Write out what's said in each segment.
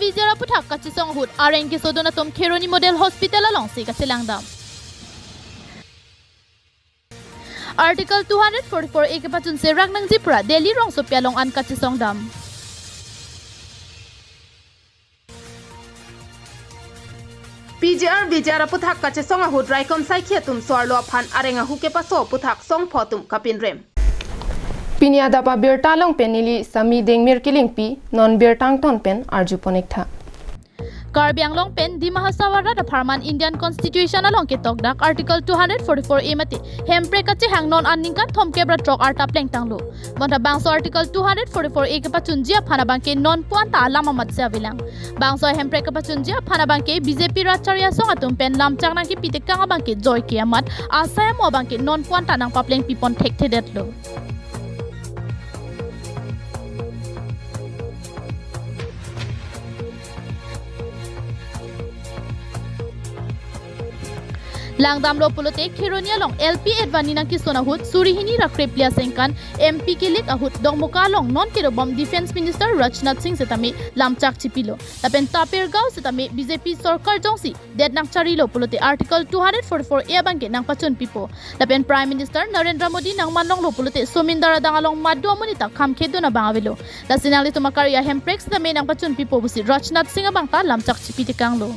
bijara puthak kachisong hut areng ke sodona tom Kheroni Model Hospital along si kachilangdam. Article 244 A ke pachun se ragnang jipra Delhi rong sopialong an kachisong dam. PGR bijara puthak kachisong hut raikon saikhe tum swarlo phan arenga huke paso puthak song photum kapin rem. Pinia dapa birtalong penili sami deng mirkiling pi non birtang ton pen arjuponik tha. Karbi Anglong pen di Mahasawara da Farman Indian Constitution along ke tokdak Article 244 A mati hempre kache hang non anningkan thom kebra trok arta pleng tanglo. Bonta bangso Article 244 A ke pachunjia phana bangke non puanta alama matsa bilang. Bangso hempre ke pachunjia phana bangke BJP racharya song atum pen lam changna ki pitekang bangke joy kiamat asaya mo bangke non puanta nang papleng pipon thek thedetlo. Langdam lo pulote Kheroni long LP Advani nang kisona hut surihini rakreplia sengkan MP kilik ahut dongmuka long non kirobom Defense Minister Rajnath Singh setami lamchak chipilo tapen Tapirgaon setami BJP sarkar jongsi dead nang charilo pulote Article 244 A bangke nang pachun pipo tapen Prime Minister Narendra Modi nang manlong lo pulote Somindara dangalong maddo monita khamkhedo na bangavilo lasinali tumakaria hemprex setami nang pachun pipo busi Rajnath Singh bangta lamchak chipitikang lo.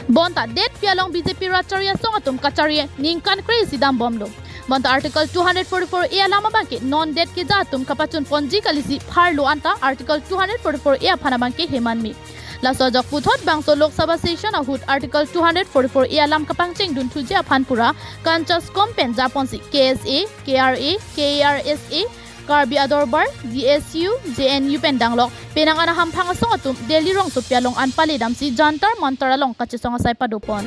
Bonta det pialong BJP racharya song atum kacharye ningkan crazy dam bomlo. Bonta Article 244 A alama bangke non det ke jatum kapachun ponji kalisi pharlo anta Article 244 A phana bangke hemanmi. La sojok puthot bangso Lok Sabha session ahut Article 244 A alam kapangcheng dun thujia phanpura kanchas kompen japonsi KSA KRA KRSA Karbi Adorbar, DSU, JNU pendanglok, penangana hampang asong atum, Delhi rong sopialong anpali damsi jantar mantaralong kachisong asay padupon.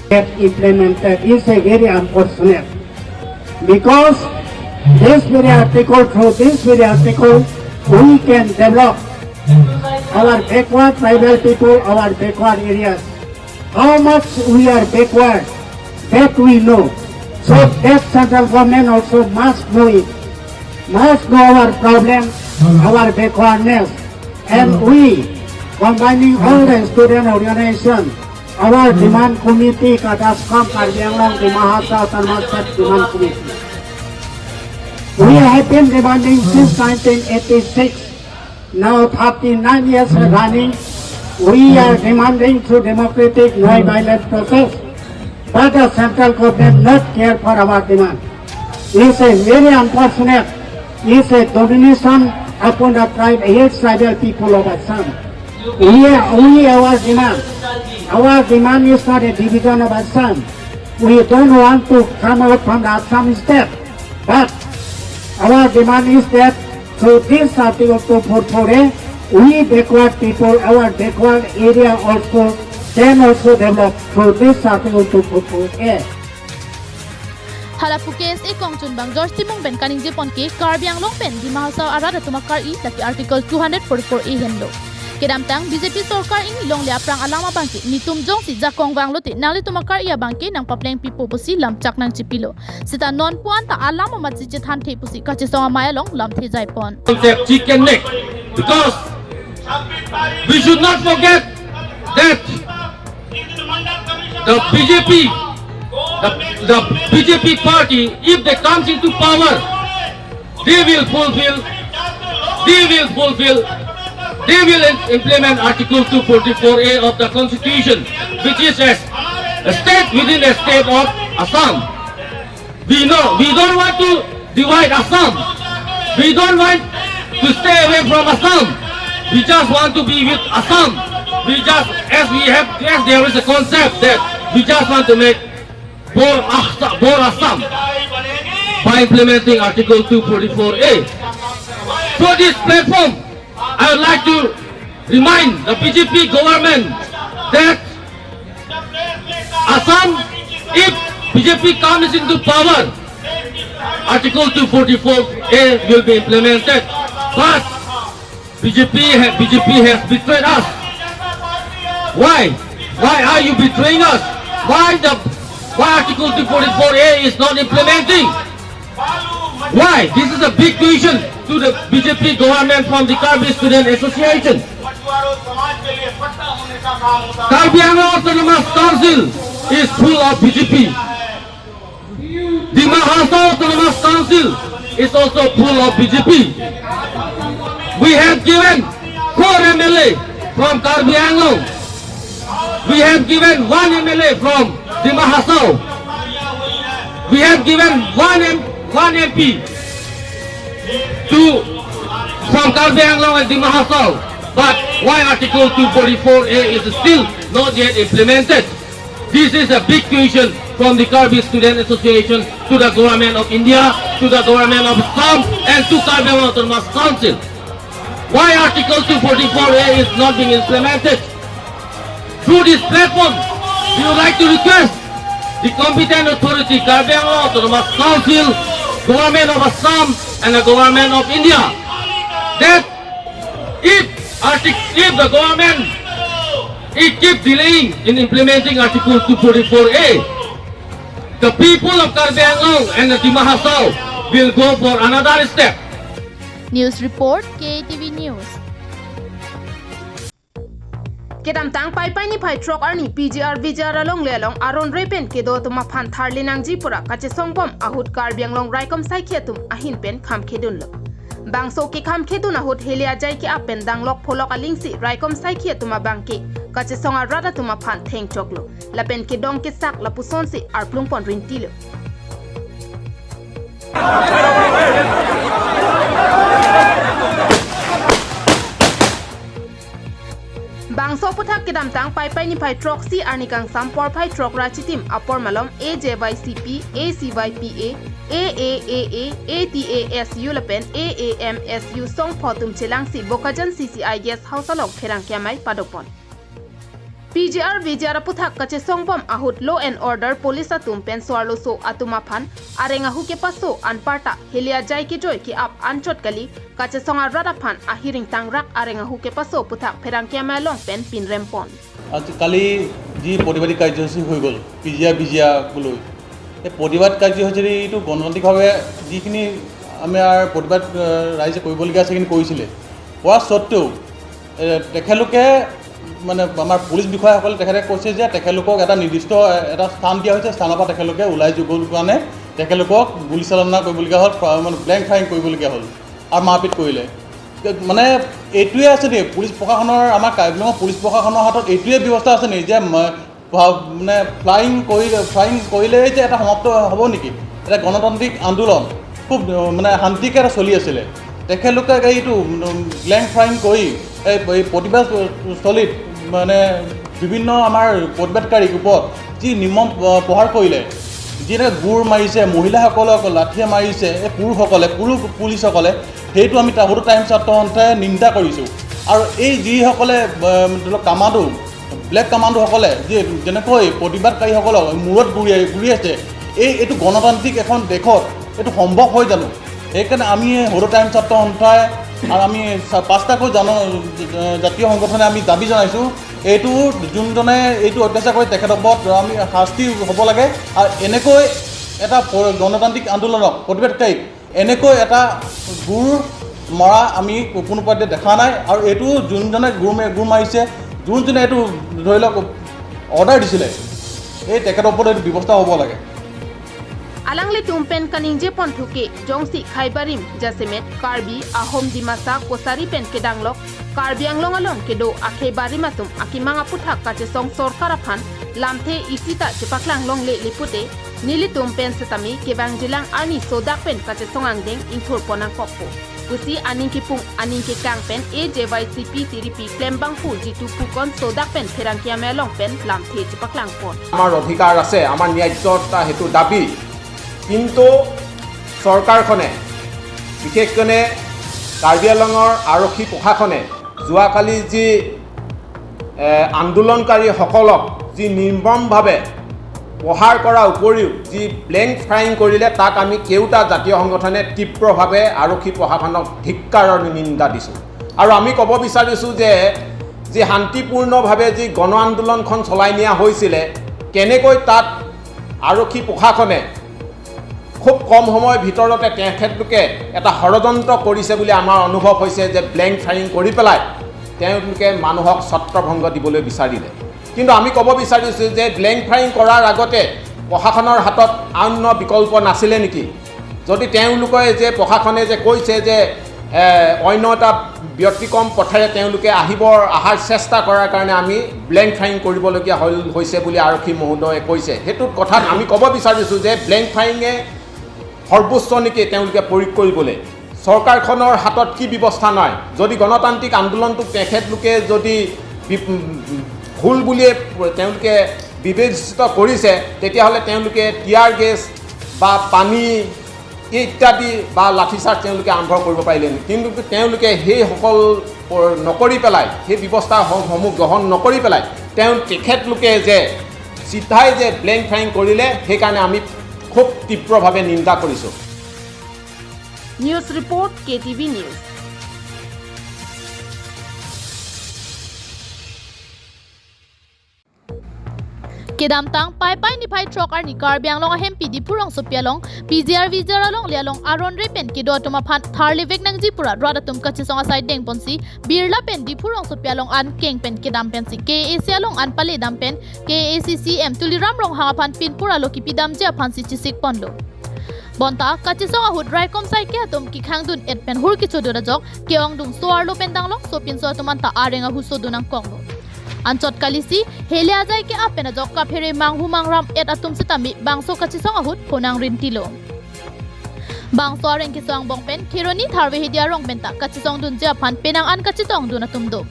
Get implemented is a very unfortunate because this very article, through this very article, we can develop our backward tribal people, our backward areas. How much we are backward, that we know. So that central government also must know it, must know our problem, our backwardness. And we, combining all the student organizations, our demand committee, Kadascom, Karbianglong, the Mahasa, Tarmasat demand committee. We have been demanding since 1986. Now 39 years running, we are demanding through democratic non-violent process, but the central government not care for our demand. It's a very unfortunate, it's a domination upon the tribe, eight tribal people of Assam. Our demand is not a division of Assam. We don't want to come out from the Assam state, but our demand is that through this Article 244A, we backward people, our backward area also can also develop through this Article 244A. Halapu KSA Kongchun Bang George Timong Ben Kaning Jepon ke Karbi Anglong pen di Mahasau Arada tumakar i laki Article 244A henlo. Kedamtang BJP Sarkar ini long lia prang alama bangke nitum jong si jakong wang lote nangli tumakar ia bangke nang papleng pipo pusi lamchak nang cipilo. Sita non puan ta alama mat si han the pusi kachisonga maya long lam the jaipon. Concept chicken neck, because we should not forget that the BJP party, if they comes into power, they will implement Article 244A of the Constitution, which is a state within a state of Assam. We don't want to divide Assam. We don't want to stay away from Assam. We just want to be with Assam. As there is a concept that we just want to make more Assam by implementing Article 244A. So this platform, I would like to remind the BJP government that Assam, if BJP comes into power, Article 244A will be implemented. But BJP has betrayed us. Why? Why are you betraying us? why Article 244A is not implementing? Why? This is a big question to the BJP government from the Karbi Student Association. Karbi Anglong Autonomous Council is full of BJP. The Mahasau Autonomous Council is also full of BJP. We have given 4 MLA from Karbi Anglong. We have given 1 MLA from the Mahasau. We have given 1 MP from Karbi Anglong and the Mahasau. But why Article 244A is still not yet implemented? This is a big question from the Karbi Student Association to the Government of India, to the Government of Assam, and to Karbi Anglong Autonomous Council. Why Article 244A is not being implemented? Through this platform, we would like to request the competent authority, Karbi Anglong Autonomous Council, Government of Assam, and the Government of India, that if the government keep delaying in implementing Article 244A, the people of Karbi Anglong and the Mahasau will go for another step. News report, KTV News. Kedam tang pai ni pai trok arni PGR Vijara long le long aron repen kedo tuma phan tharli nang jipura kache songbom ahut Karbi Anglong raikom saikhiatum ahin pen kham khedun lo bangso ki kham khedun ahut helia jai ki apen danglok pholok alingsi raikom saikhiatuma bangke kache songa rada tuma phan theng choklo lapen ke dong ke sak lapuson si arplung pon rintilo Bangso puthak kedam tang pai ni pai trok si arnikang sampor pai trok rachitim apor malom AJYCP ACYPA AAAA ATASU lapen AAMSU song photum chelang si bokajan CCI guest house alok pherang kyamai padopon PGR Vijara puthak kache songbom ahut law and order police atum pen swarlo so atuma phan arenga huke paso anparta helia jai ki joy ki ap anchot kali kache songa rada phan ahiring tangrak arenga huke paso puthak pherang kyamai long pen pin rempon কালি যি প্ৰতিবাদী কাৰ্যসূচী হৈ গ'ল বিজিয়ালৈ এই প্ৰতিবাদ কাৰ্যসূচী এইটো গণতান্ত্ৰিকভাৱে যিখিনি আমাৰ প্ৰতিবাদ ৰাইজে কৰিবলগীয়া আছে সেইখিনি কৰিছিলে হোৱা স্বত্তেও তেখেতলোকে মানে আমাৰ পুলিচ বিষয়াসকলে তেখেতে কৈছে যে তেখেতলোকক এটা নিৰ্দিষ্ট এটা স্থান দিয়া হৈছে স্থানৰ পৰা তেখেতলোকে ওলাই যাবৰ কাৰণে তেখেতলোকক গুলীচালনা কৰিবলগীয়া হ'ল মানে ব্লেংক ফায়াৰিং কৰিবলগীয়া হ'ল আৰু মাৰপিট কৰিলে মানে এইটোৱে আছে নে পুলিচ প্ৰশাসনৰ আমাৰ কাৰ্বি আংলং পুলিচ প্ৰশাসনৰ হাতত এইটোৱে ব্যৱস্থা আছে নে যে মানে ফ্লাইং কৰিলে যে এটা সমাপ্ত হ'ব নেকি এটা গণতান্ত্ৰিক আন্দোলন খুব মানে শান্তিকে এটা চলি আছিলে তেখেতলোকে এইটো ব্লেংক ফায়াৰিং কৰি এই প্ৰতিবাদস্থলীত মানে বিভিন্ন আমাৰ প্ৰতিবাদকাৰীৰ ওপৰত যি নিৰ্মম প্ৰহাৰ কৰিলে যিয়ে গুৰ মাৰিছে মহিলাসকলক লাঠিয়ে মাৰিছে এই পুৰুষসকলে পুলিচসকলে সেইটো আমি তাহুতো টাইম ছাত্ৰসন্থাই নিন্দা কৰিছোঁ আৰু এই যিসকলে কামাণ্ডো ব্লেক কামাণ্ডোসকলে যি যেনেকৈ প্ৰতিবাদকাৰীসকলক মূৰত গুৰি আছে এইটো গণতান্ত্ৰিক এখন দেশত এইটো সম্ভৱ হয় জানো সেইকাৰণে আমি সৰু টাইম ছাত্ৰসন্থাই আৰু আমি 5টাকৈ জাতীয় সংগঠনে আমি দাবী জনাইছোঁ এইটো যোনজনে এইটো অত্যাচাৰ কৰে তেখেতৰ ওপৰত আমি শাস্তি হ'ব লাগে আৰু এনেকৈ এটা গণতান্ত্ৰিক আন্দোলনক প্ৰতিবাদকাৰীক এনেকৈ এটা গুৰ মৰা আমি কোনো পৰ্যায়ত দেখা নাই আৰু এইটো যোনজনে গুৰ মাৰিছে যোনজনে এইটো ধৰি লওক অৰ্ডাৰ দিছিলে এই তেখেতৰ ওপৰত এইটো ব্যৱস্থা হ'ব লাগে Alangli tumpen kaningje pon thuke jongsi khaibarim jasemet Karbi ahom dimasa kosari pen kedanglok Karbi Anglong alon kedo akhe barimatum akimanga puthak kache song sorkar aphan lamthe isita chepaklang long le lipute nili tumpen setami kebang jilang ani sodak pen kache songangdeng inthur ponang kokpo kusi aninki pung aninki kangpen AJYCP tiripi klembang pu jitu pukon sodak pen therangkia melong pen lamthe chepaklang pon amar odhikar ase amar nyayyota hetu dabi কিন্তু চৰকাৰখনে বিশেষকৈ কাৰ্বি আংলঙৰ আৰক্ষী প্ৰশাসনে যোৱাকালি যি আন্দোলনকাৰীসকলক যি নিৰ্মমভাৱে প্ৰহাৰ কৰাৰ উপৰিও যি ব্লেংক ফায়াৰিং কৰিলে তাক আমি কেউটা জাতীয় সংগঠনে তীব্ৰভাৱে আৰক্ষী প্ৰশাসনক ধিক্কাৰৰ নিন্দা দিছোঁ আৰু আমি ক'ব বিচাৰিছোঁ যে যি শান্তিপূৰ্ণভাৱে যি গণ আন্দোলনখন চলাই নিয়া হৈছিলে কেনেকৈ তাত আৰক্ষী প্ৰশাসনে খুব কম সময়ৰ ভিতৰতে তেখেতলোকে এটা ষড়যন্ত্ৰ কৰিছে বুলি আমাৰ অনুভৱ হৈছে যে ব্লেংক ফায়াৰিং কৰি পেলাই তেওঁলোকে মানুহক ছত্ৰভংগ দিবলৈ বিচাৰিলে। কিন্তু আমি ক'ব বিচাৰিছোঁ যে ব্লেংক ফায়াৰিং কৰাৰ আগতে প্ৰশাসনৰ হাতত অন্য বিকল্প নাছিলে নেকি? যদি তেওঁলোকে যে প্ৰশাসনে যে কৈছে যে অন্য এটা ব্যতিক্ৰম পথেৰে তেওঁলোকে অহাৰ চেষ্টা কৰাৰ কাৰণে আমি ব্লেংক ফায়াৰিং কৰিবলগীয়া হৈছে বুলি আৰক্ষী মহোদয়ে কৈছে, সেইটো কথাত আমি ক'ব বিচাৰিছোঁ যে ব্লেংক ফায়াৰিঙে সৰ্বোচ্চ নেকি তেওঁলোকে প্ৰয়োগ কৰিবলৈ? চৰকাৰখনৰ হাতত কি ব্যৱস্থা নাই? যদি গণতান্ত্ৰিক আন্দোলনটোক তেখেতলোকে যদি ভুল বুলিয়ে তেওঁলোকে বিবেচিত কৰিছে, তেতিয়াহ'লে তেওঁলোকে টিয়াৰ গেছ বা পানী ইত্যাদি বা লাঠিচাৰ্জ তেওঁলোকে আৰম্ভ কৰিব পাৰিলে, কিন্তু তেওঁলোকে সেইসকল নকৰি পেলাই, সেই ব্যৱস্থাসমূহ গ্ৰহণ নকৰি পেলাই তেখেতলোকে যে চিধাই যে ব্লেংক ফায়াৰিং কৰিলে, সেইকাৰণে আমি খুব তীব্ৰভাৱে নিন্দা কৰিছোঁ। News report KTV news. Kedamtang pai ni pai trok ar ni kar biang long ahem pidi purong sopialong PGR along lialong aron repen kido atuma phan tharle vek nang jipura rada tum kachisong asai deng ponsi birla pen di purong sopialong an keng pen kedam pen si KAC along an pale dam pen KACCM tuliram rong hanga phan pin pura loki pidam je phan si chisik ponlo bonta kachisong ahut raikom sai ke atum ki khangdun et pen hur ki chodora jok keong dung soar lo pen danglong sopin so tuman ta arenga hu sodunang konglo Anchot kalisi hele ajai ke apena jokka phere manghu mangram et atum sitami bangso kachisong ahut phonang rintilo bangso areng ki song bongpen khironi tharwe hidia rong benta kachisong dun ja phan penang an kachitong dun atum do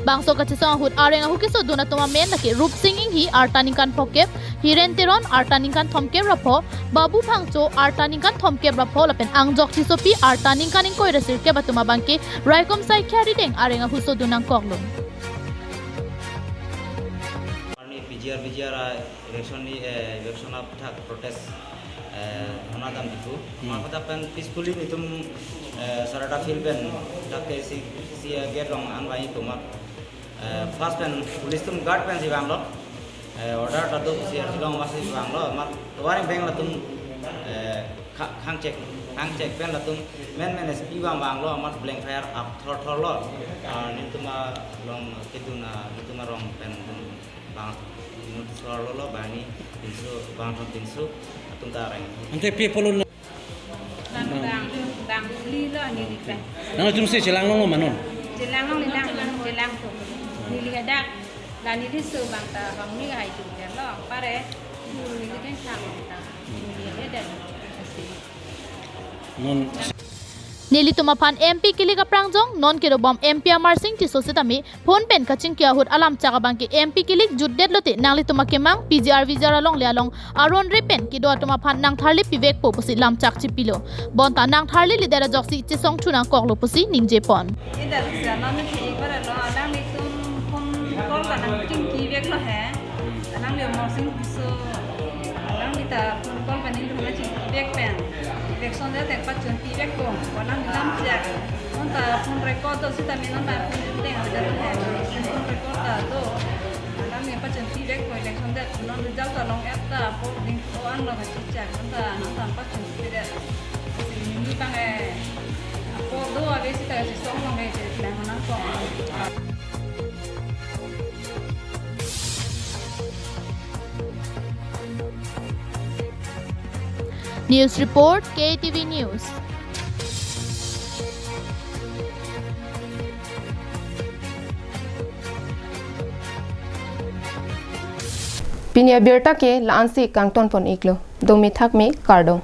bangso kachisong ahut areng ahu kiso dun atuma men nake rup singing hi artanikan phokep hirenteron artanikan thomkep rapho babu phangcho artanikan thomkep rapho lapen angjok tisopi artanikan ing koiresir ke batuma bangke raikom sai khari deng areng ahu so dunang koklo BGR election of protest honadam itu maka pen peacefully itu sarada filben takke si get long anwai itu mak first pen police tum guard pen si banglo order tadu si long masih banglo mak tuaring beng latum khang check pen latum men SP banglo mak blank fire up thor lo nituma long kituna nituma rong pen bang Solo bani pinsu bang pinsu atung tareng. Ante people un. Dang lila ni dikan. Nang jum se jelang lo manon. Jelang tu. Ni ada dan ini sebang ta bang ni ai tu dia lo pare ni kan sang ta. Ni ada Non Nili tumaphan MP kiliga prangjong non kiro bom MP Amar Singh ti sositami phone pen kaching kia hut alam chaga bangke MP kilik juddet lote nangli tumake mang PGR along lialong aron repen kido tumaphan nang tharli pivek po pusi lam chak chipilo bonta nang tharli lidera joksi chisong thuna koklo pusi ningje pon ida sana ni bara lo nang ni tum phone call ka nang ting ki vek lo hai nang le Amar Singh so nang ni ta phone call ka ni thuna chi vek pen Sonda tek pacun pivek ko wanang lam jak nonta phone record to sita mi nonta phone deng ada to hai phone record ta to nang ni pacun pivek ko deng sonda non result ta long app ta po ding ko ang lo ka jak nonta pacun pivek ni pang po do ave sita si song long ai deng nang ko News report KTV News Pinya Berta ke Lansi Kangton pon iklo domi thak me kardong